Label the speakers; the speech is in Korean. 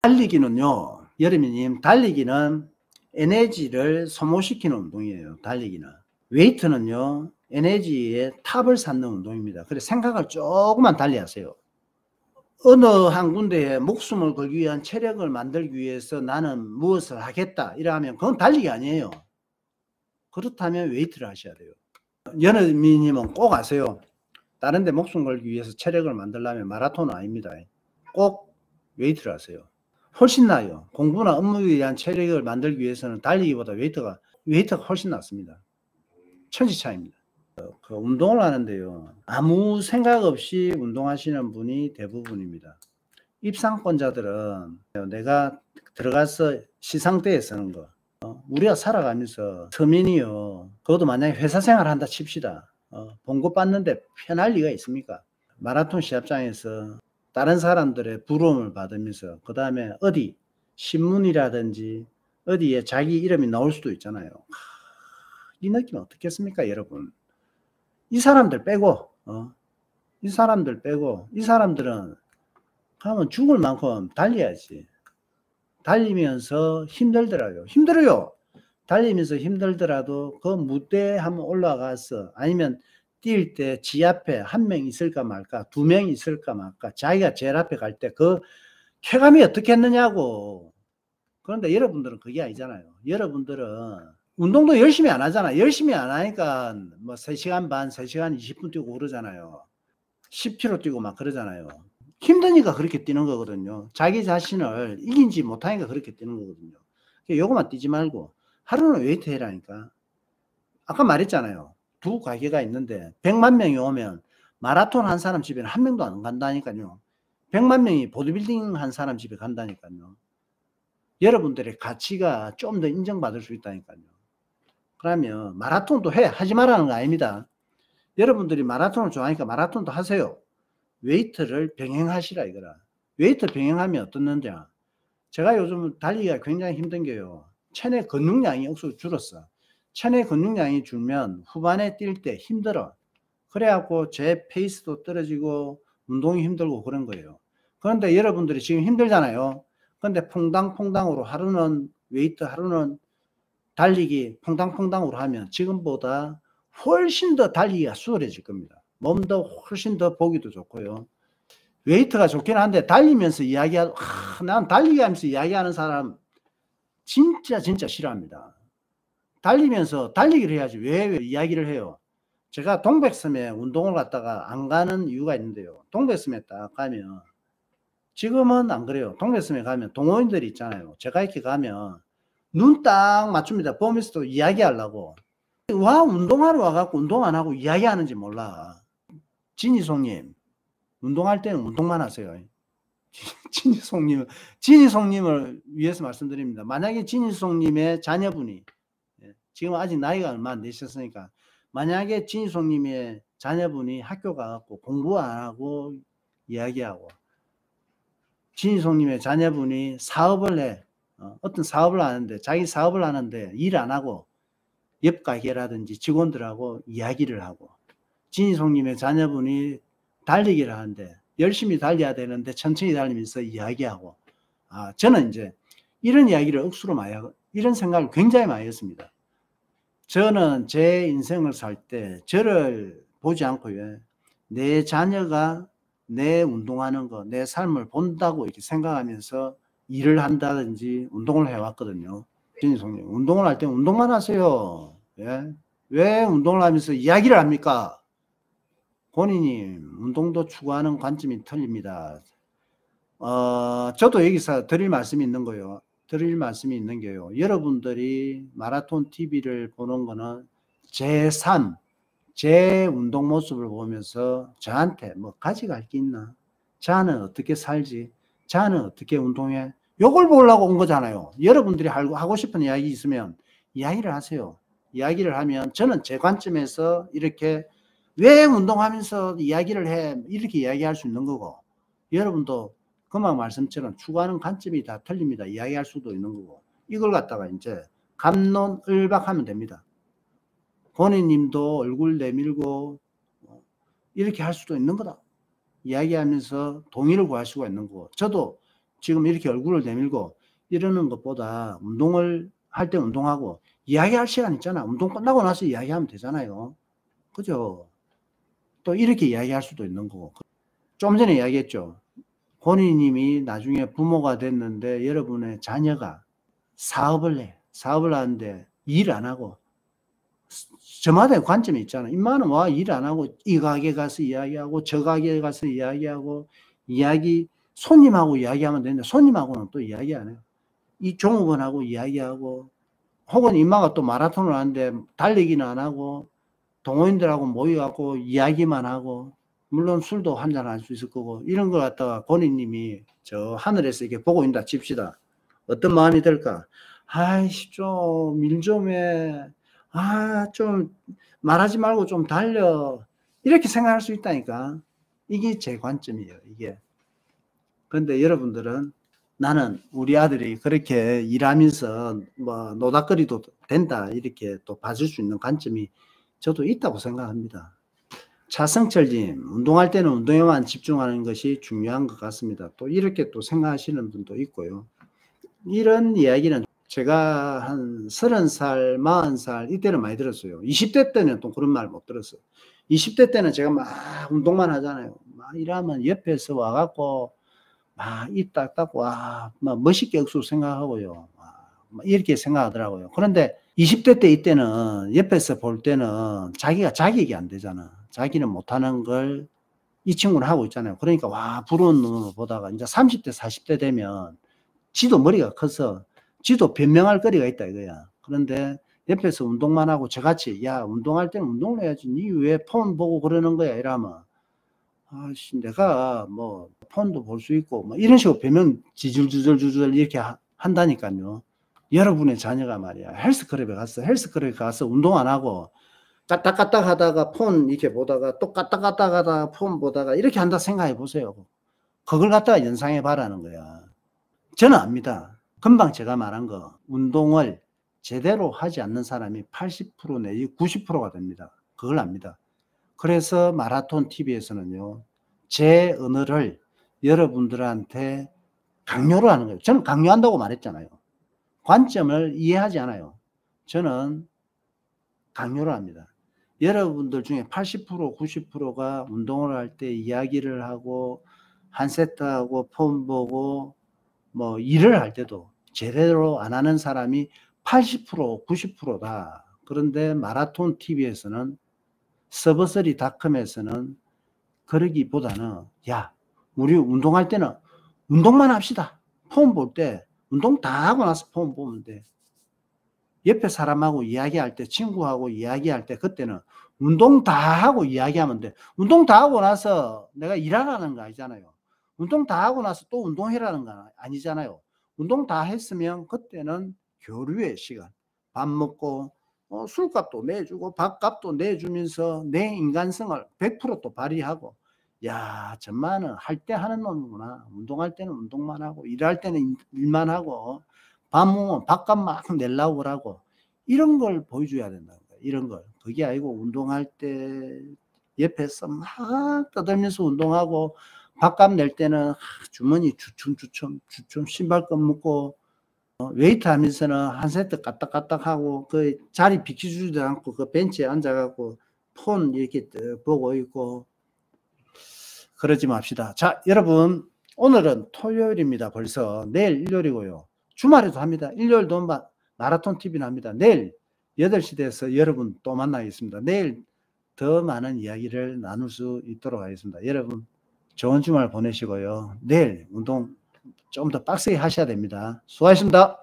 Speaker 1: 달리기는요, 여름이님, 달리기는 에너지를 소모시키는 운동이에요. 달리기는. 웨이트는요, 에너지의 탑을 쌓는 운동입니다. 그래서 생각을 조금만 달리 하세요. 어느 한 군데에 목숨을 걸기 위한 체력을 만들기 위해서 나는 무엇을 하겠다 이러면 그건 달리기 아니에요. 그렇다면 웨이트를 하셔야 돼요. 연예민님은 꼭 아세요. 다른 데 목숨 걸기 위해서 체력을 만들려면 마라톤은 아닙니다. 꼭 웨이트를 하세요. 훨씬 나아요. 공부나 업무에 대한 체력을 만들기 위해서는 달리기보다 웨이트가 훨씬 낫습니다. 천지차이입니다. 그 운동을 하는데요, 아무 생각 없이 운동하시는 분이 대부분입니다. 입상권자들은 내가 들어가서 시상대에 서는 거, 우리가 살아가면서 서민이요, 그것도 만약에 회사 생활 한다 칩시다. 봉급 받는데 편할 리가 있습니까? 마라톤 시합장에서 다른 사람들의 부러움을 받으면서 그 다음에 어디 신문이라든지 어디에 자기 이름이 나올 수도 있잖아요. 이 느낌 어떻겠습니까, 여러분? 이 사람들 빼고 이 사람들은 가면 죽을 만큼 달려야지. 달리면서 힘들어요. 달리면서 힘들더라도 그 무대에 한번 올라가서, 아니면 뛸 때 지 앞에 한 명 있을까 말까, 두 명 있을까 말까, 자기가 제일 앞에 갈 때 그 쾌감이 어떻겠느냐고. 그런데 여러분들은 그게 아니잖아요. 여러분들은 운동도 열심히 안 하잖아. 열심히 안 하니까 뭐 3시간 반, 3시간 20분 뛰고 그러잖아요. 10km 뛰고 막 그러잖아요. 힘드니까 그렇게 뛰는 거거든요. 자기 자신을 이긴지 못하니까 그렇게 뛰는 거거든요. 요거만 뛰지 말고 하루는 웨이트 해라니까. 아까 말했잖아요. 두 가게가 있는데 100만 명이 오면 마라톤 한 사람 집에는 한 명도 안 간다니까요. 100만 명이 보디빌딩 한 사람 집에 간다니까요. 여러분들의 가치가 좀 더 인정받을 수 있다니까요. 그러면 마라톤도 하지 말라는 거 아닙니다. 여러분들이 마라톤을 좋아하니까 마라톤도 하세요. 웨이트를 병행하시라 이거라. 웨이트 병행하면 어떻는지. 제가 요즘 달리기가 굉장히 힘든 게요, 체내 근육량이 억수로 줄었어. 체내 근육량이 줄면 후반에 뛸 때 힘들어. 그래갖고 제 페이스도 떨어지고 운동이 힘들고 그런 거예요. 그런데 여러분들이 지금 힘들잖아요. 그런데 퐁당퐁당으로 하루는 웨이트, 하루는 달리기 퐁당퐁당으로 하면 지금보다 훨씬 더 달리기가 수월해질 겁니다. 몸도 훨씬 더 보기도 좋고요. 웨이트가 좋긴 한데 달리면서 난 달리기 하면서 이야기하는 사람 진짜 싫어합니다. 달리면서 달리기를 해야지 왜 이야기를 해요. 제가 동백섬에 운동을 갔다가 안 가는 이유가 있는데요. 동백섬에 딱 가면, 지금은 안 그래요. 동백섬에 가면 동호인들이 있잖아요. 제가 이렇게 가면 눈 딱 맞춥니다. 보면서도 이야기하려고. 와, 운동하러 와갖고 운동 안 하고 이야기하는지 몰라. 진희송님, 운동할 때는 운동만 하세요. 진희송님을 위해서 말씀드립니다. 만약에 진희송님의 자녀분이, 지금 아직 나이가 얼마 안 되셨으니까, 만약에 진희송님의 자녀분이 학교 가갖고 공부 안 하고 이야기하고, 진희송님의 자녀분이 사업을 해, 어떤 사업을 하는데, 자기 사업을 하는데 일 안 하고 옆 가게라든지 직원들하고 이야기를 하고, 진희송님의 자녀분이 달리기를 하는데 열심히 달려야 되는데 천천히 달리면서 이야기하고, 저는 이제 이런 이야기를 억수로 많이 하고, 이런 생각을 굉장히 많이 했습니다. 저는 제 인생을 살 때 저를 보지 않고요, 내 자녀가 내 운동하는 거, 내 삶을 본다고 이렇게 생각하면서 일을 한다든지 운동을 해왔거든요. 진희송님, 운동을 할 때 운동만 하세요. 예? 왜 운동을 하면서 이야기를 합니까? 본인이 운동도 추구하는 관점이 틀립니다. 저도 여기서 드릴 말씀이 있는 거예요. 여러분들이 마라톤 TV를 보는 거는 제 삶, 제 운동 모습을 보면서 저한테 뭐 가져갈 게 있나? 자는 어떻게 살지? 자는 어떻게 운동해? 요걸 보려고 온 거잖아요. 여러분들이 하고 싶은 이야기 있으면 이야기를 하세요. 이야기를 하면 저는 제 관점에서 이렇게 왜 운동하면서 이야기를 해? 이렇게 이야기할 수 있는 거고, 여러분도 금방 말씀처럼 추구하는 관점이 다 틀립니다. 이야기할 수도 있는 거고, 이걸 갖다가 이제 갑론을박하면 됩니다. 본인님도 얼굴 내밀고 이렇게 할 수도 있는 거다. 이야기하면서 동의를 구할 수가 있는 거고, 저도 지금 이렇게 얼굴을 내밀고 이러는 것보다 운동을 할 때 운동하고 이야기할 시간 있잖아. 운동 끝나고 나서 이야기하면 되잖아요. 그죠? 또 이렇게 이야기할 수도 있는 거고. 좀 전에 이야기했죠. 본인님이 나중에 부모가 됐는데 여러분의 자녀가 사업을 해. 사업을 하는데 일 안 하고 저마다의 관점이 있잖아. 인마는 와 일 안 하고 이 가게 가서 이야기하고 저 가게 가서 이야기하고 손님하고 이야기하면 되는데 손님하고는 또 이야기 안 해요. 이 종업원하고 이야기하고 혹은 인마가 또 마라톤을 하는데 달리기는 안 하고 동호인들하고 모여갖고 이야기만 하고 물론 술도 한잔 할 수 있을 거고 이런 걸 갖다가 본인님이 저 하늘에서 이렇게 보고 있다 칩시다. 어떤 마음이 들까? 아이씨 좀 일 좀 해. 좀 말하지 말고 좀 달려. 이렇게 생각할 수 있다니까. 이게 제 관점이에요. 이게. 그런데 여러분들은 나는 우리 아들이 그렇게 일하면서 뭐 노닥거리도 된다 이렇게 또 봐줄 수 있는 관점이 저도 있다고 생각합니다. 차성철님, 운동할 때는 운동에만 집중하는 것이 중요한 것 같습니다. 또 이렇게 또 생각하시는 분도 있고요. 이런 이야기는 제가 한 30살, 40살 이때는 많이 들었어요. 20대 때는 또 그런 말 못 들었어요. 20대 때는 제가 막 운동만 하잖아요. 막 이러면 옆에서 와갖고 막 입 딱 닫고 막 멋있게 억수 생각하고요. 막 이렇게 생각하더라고요. 그런데 20대 때 이때는 옆에서 볼 때는 자기가 자격이 안 되잖아. 자기는 못하는 걸 이 친구는 하고 있잖아요. 그러니까 와 부러운 눈으로 보다가 이제 30대 40대 되면 지도 머리가 커서 지도 변명할 거리가 있다 이거야. 그런데 옆에서 운동만 하고 저같이 야 운동할 때는 운동을 해야지 니 왜 폰 보고 그러는 거야 이러면 아씨 내가 뭐 폰도 볼 수 있고 뭐 이런 식으로 변명 지질주절 이렇게 한다니까요. 여러분의 자녀가 말이야 헬스클럽에 가서 운동 안 하고 까딱까딱 하다가 폰 이렇게 보다가 또 까딱까딱 하다가 폰 보다가 이렇게 한다 생각해 보세요. 그걸 갖다가 연상해 봐라는 거야. 저는 압니다. 금방 제가 말한 거 운동을 제대로 하지 않는 사람이 80% 내지 90%가 됩니다. 그걸 압니다. 그래서 마라톤 TV에서는요. 제 언어를 여러분들한테 강요를 하는 거예요. 저는 강요한다고 말했잖아요. 관점을 이해하지 않아요. 저는 강요를 합니다. 여러분들 중에 80% 90%가 운동을 할 때 이야기를 하고 한 세트하고 폰 보고 뭐 일을 할 때도 제대로 안 하는 사람이 80% 90%다. 그런데 마라톤 TV에서는 서버서리닷컴에서는 그러기보다는 야 우리 운동할 때는 운동만 합시다. 폰 볼 때 운동 다 하고 나서 폰 보면 돼. 옆에 사람하고 이야기할 때 친구하고 이야기할 때 그때는 운동 다 하고 이야기하면 돼. 운동 다 하고 나서 내가 일하라는 거 아니잖아요. 운동 다 하고 나서 또 운동해라는 거 아니잖아요. 운동 다 했으면 그때는 교류의 시간. 밥 먹고 술값도 내주고 밥값도 내주면서 내 인간성을 100% 발휘하고 야 정말은 할 때 하는 놈이구나. 운동할 때는 운동만 하고 일할 때는 일만 하고 밥 먹으면 밥값 막 내려고 그러고 이런 걸 보여줘야 된다는 거예요. 이런 걸. 그게 아니고 운동할 때 옆에서 막 떠들면서 운동하고 밥값 낼 때는 주머니 주춤 신발끈 묶고 웨이트 하면서는 한 세트 까딱까딱하고 그 자리 비켜주지도 않고 그 벤치에 앉아갖고 폰 이렇게 보고 있고 그러지 맙시다. 자 여러분 오늘은 토요일입니다. 벌써 내일 일요일이고요. 주말에도 합니다. 일요일도 마라톤 TV는 합니다. 내일 8시 돼서 여러분 또 만나겠습니다. 내일 더 많은 이야기를 나눌 수 있도록 하겠습니다. 여러분 좋은 주말 보내시고요. 내일 운동 좀 더 빡세게 하셔야 됩니다. 수고하셨습니다.